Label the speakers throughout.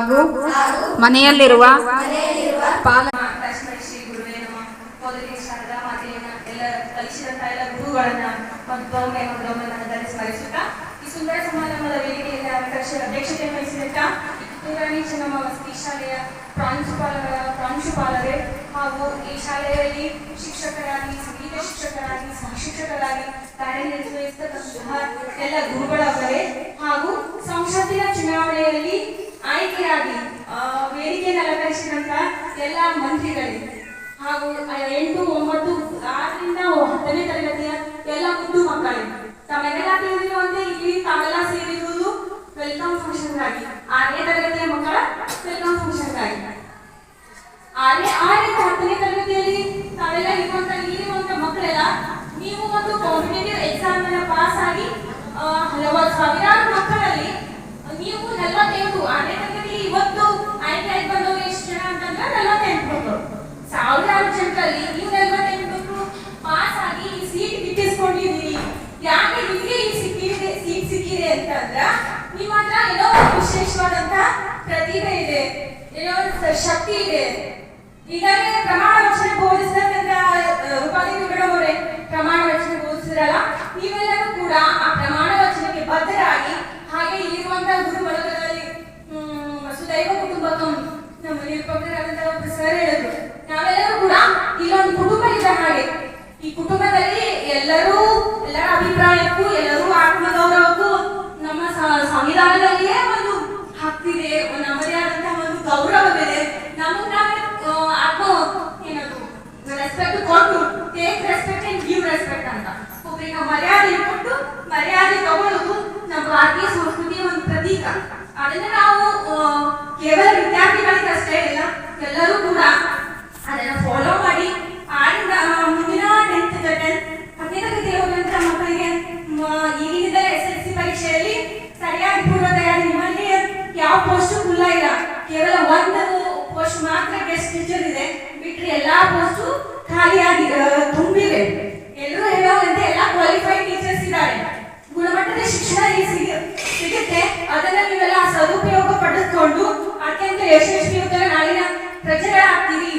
Speaker 1: ಹಾಗೂ ಮನೆಯಲ್ಲಿರುವ
Speaker 2: ಶ್ರೀ ಗುರುವೇ ನಮಃ. ಮೊದಲಿಗೆ ಶಾರದಾ ಮಾತೆಯನ್ನ ಎಲ್ಲ ಕಲಿಸಿದಂತಹ ಎಲ್ಲ ಗುರುಗಳನ್ನ ಮತ್ತೊಮ್ಮೆ ನನ್ನ ಸ್ಮರಿಸುತ್ತಾ ಈ ಸುಂದರ ಸಮಾರಂಭದ ವೇದಿಕೆಯಲ್ಲಿ ಅಧ್ಯಕ್ಷತೆಯನ್ನು ವಹಿಸಿದಂತ ಕಿತ್ತೂರಾಣಿ ಚೆನ್ನಮ್ಮ ವಸತಿ ಶಾಲೆಯ ಪ್ರಾಂಶುಪಾಲರೇ ಹಾಗೂ ಈ ಶಾಲೆಯಲ್ಲಿ ಶಿಕ್ಷಕರಾಗಿ, ಸಂಗೀತ ಶಿಕ್ಷಕರಾಗಿ, ಸಹಶಿಕ್ಷಕರಾಗಿ ಕಾರ್ಯನಿರ್ವಹಿಸತಕ್ಕಂತಹ ಎಲ್ಲ ಗುರುಗಳವರೇ ಹಾಗೂ ಸಂಸತ್ತಿನ ಚುನಾವಣೆಯಲ್ಲಿ ಆಯ್ಕೆಯಾಗಿ ವೇದಿಕೆಯನ್ನು ಅಲಂಕರಿಸಿದಂತಹ ಎಲ್ಲ ಮಂತ್ರಿಗಳಿಗೆ ಹಾಗೂ 8, 9, 6ರಿಂದ 10ನೇ ತರಗತಿಯ ಎಲ್ಲ ಮುದ್ದು ಮಕ್ಕಳಿಗೆ ತಮ್ಮೆಲ್ಲ ತಿಳಿದಿರುವಂತೆ ಇಲ್ಲಿ ತಾವೆಲ್ಲ ಸೇರಿರುವುದು ವೆಲ್ಕಮ್ ಫಂಕ್ಷನ್ಗಾಗಿ, 6ನೇ ತರಗತಿಯ ಮಕ್ಕಳ ವೆಲ್ಕಮ್ ಫಂಕ್ಷನ್ಗಾಗಿ. 6ರಿಂದ 10ನೇ ತರಗತಿಯಲ್ಲಿ ತಾವೆಲ್ಲ ಇರುವಂತ ಮಕ್ಕಳೆಲ್ಲ ನೀವು ಒಂದು ಕಾಂಪಿಟೇಟಿವ್ ಎಕ್ಸಾಮ್ ಅನ್ನ ಪಾಸ್ ಆಗಿ ಸಾವಿರಾರು ಮಕ್ಕಳಲ್ಲಿ ನೀವು 48, 6ನೇ ತರಗತಿ ಇವತ್ತು ಆಯ್ಕೆ ಬಂದವರು ಎಷ್ಟು ಜನ ಅಂತಂದ್ರೆ 48 ಮಕ್ಕಳು. ಸಾವಿರಾರು ಜನರಲ್ಲಿ ನೀವು 48 ಮಕ್ಕಳು ಪಾಸ್ ಆಗಿ ಈ ಸೀಟ್ ಗಿಟ್ಟಿಸ್ಕೊಂಡಿದ್ದೀರಿ. ಯಾಕೆ ನಿಮಗೆ ಈ ಸೀಟ್ ಸಿಕ್ಕಿದೆ ಅಂತಂದ್ರ ನಿಮ್ಮ ಹತ್ರ ಏನೋ ವಿಶೇಷವಾದಂತಹ ಪ್ರತಿಭೆ ಇದೆ, ಏನೋ ಶಕ್ತಿ ಇದೆ. ಈಗಾಗಲೇ ಪ್ರಮಾಣ ವಚನ ಬೋಧಿಸಿದಂತ ರೂಪಾದೇವಿ ಮೇಡಮ್ ಅವರೇ ಪ್ರಮಾಣ ವಚನ ಬೋಧಿಸಿದ್ರಲ್ಲ, ನೀವೆಲ್ಲರೂ ಕೂಡ ಆ ಪ್ರಮಾಣ ವಚನಕ್ಕೆ ಬದ್ಧರಾಗಿ ಹಾಗೆ ಇರುವಂತಹ ಗುರು ಬಳಗದಲ್ಲಿ ವಸುದೈವ ಕುಟುಂಬಕಂ ನಮ್ಮ ನಿರೂಪಕರಾದಂತಹ ಒಬ್ಬರು ಸರ್ ಹೇಳಿದ್ರು, ನಾವೆಲ್ಲರೂ ಕೂಡ ಇಲ್ಲೊಂದು ಕುಟುಂಬ ಇದೆ. ಹಾಗೆ ಈ ಕುಟುಂಬದಲ್ಲಿ ಎಲ್ಲರ ಅಭಿಪ್ರಾಯಕ್ಕೂ ಎಲ್ಲರೂ ಆತ್ಮಗೌರವಕ್ಕೂ ನಮ್ಮ ಸಂವಿಧಾನದಲ್ಲಿಯೇ ಒಂದು ಹಕ್ಕಿದೆ, ನಮ್ಮದೇ ಆದಂತಹ ಒಂದು ಗೌರವವಿದೆ. ನಮಗೆ ನಾವೇ ಆತ್ಮ ಏನದು ರೆಸ್ಪೆಕ್ಟ್ ಕೊಟ್ಟು take respect and give respect ಅಂತ ಒಬ್ಬರಿಗೆ ಮರ್ಯಾದೆ ಕೊಟ್ಟು ಮರ್ಯಾದೆ ತಗೊಳ್ಳೋದು ನಮ್ಮ ಭಾರತೀಯ ಸಂಸ್ಕೃತಿಯ ಒಂದು ಪ್ರತೀಕ. ಅದನ್ನ ನಾವು ಕೇವಲ ವಿದ್ಯಾರ್ಥಿಗಳಿಗಷ್ಟೇ ಇಲ್ಲ, ಎಲ್ಲರೂ ಕೂಡ ಅದನ್ನ ಫಾಲೋ ಮಾಡಿ ಆರಿಂದ ಮುಂದಿನ 10ನೇ ತರಗತಿಯಲ್ಲಿ ಹೋದಂತ ಮಕ್ಕಳಿಗೆ ಈಗಿನಿಂದ SSLC ಪರೀಕ್ಷೆಯಲ್ಲಿ ಸರಿಯಾಗಿ ಪೂರ್ವ ತಯಾರಿ. ನಿಮ್ಮಲ್ಲಿ ಯಾವ ಪೋಸ್ಟ್ ಖುಲ್ಲ ಇಲ್ಲ, ಕೇವಲ ಒಂದು ಪೋಸ್ಟ್ ಮಾತ್ರ ಗೆಸ್ಟ್ ಟೀಚರ್ ಇದೆ, ಬಿಟ್ರೆ ಎಲ್ಲಾ ಪೋಸ್ಟ್ ಖಾಲಿಯಾಗಿ ತುಂಬಿವೆ. ಎಲ್ಲರೂ ಹೇಳುವಂತೆ ಎಲ್ಲ ಕ್ವಾಲಿಫೈಡ್ ಟೀಚರ್ಸ್ ಇದ್ದಾರೆ. ಗುಣಮಟ್ಟದ ಶಿಕ್ಷಣ ಸಿಗುತ್ತೆ, ಅದನ್ನ ನೀವೆಲ್ಲ ಸದುಪಯೋಗ ಪಡೆದುಕೊಂಡು ಅತ್ಯಂತ ಯಶಸ್ವಿಯುತ ನಾಳಿನ ಪ್ರಜೆಗಳಾಗ್ತೀರಿ.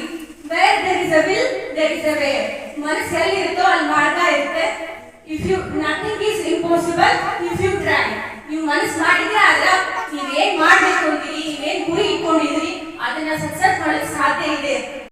Speaker 2: Where there is a will, there is a way. ಮನಸ್ಸು ಎಲ್ಲಿರುತ್ತೋ ಅಲ್ಲಿ ಮಾರ್ಗ ಇರುತ್ತೆ. Nothing is impossible if you try. ನೀವು ಮನಸ್ಸು ಮಾಡಿದ್ರೆ ಆದ್ರೆ ನೀವೇನ್ ಮಾಡ್ಬೇಕು ಅಂತೀರಿ, ನೀವೇನ್ ಗುರಿ ಇಟ್ಕೊಂಡಿದ್ರಿ ಅದನ್ನ ಸಕ್ಸಸ್ ಮಾಡಲಿಕ್ಕೆ ಸಾಧ್ಯ ಇದೆ.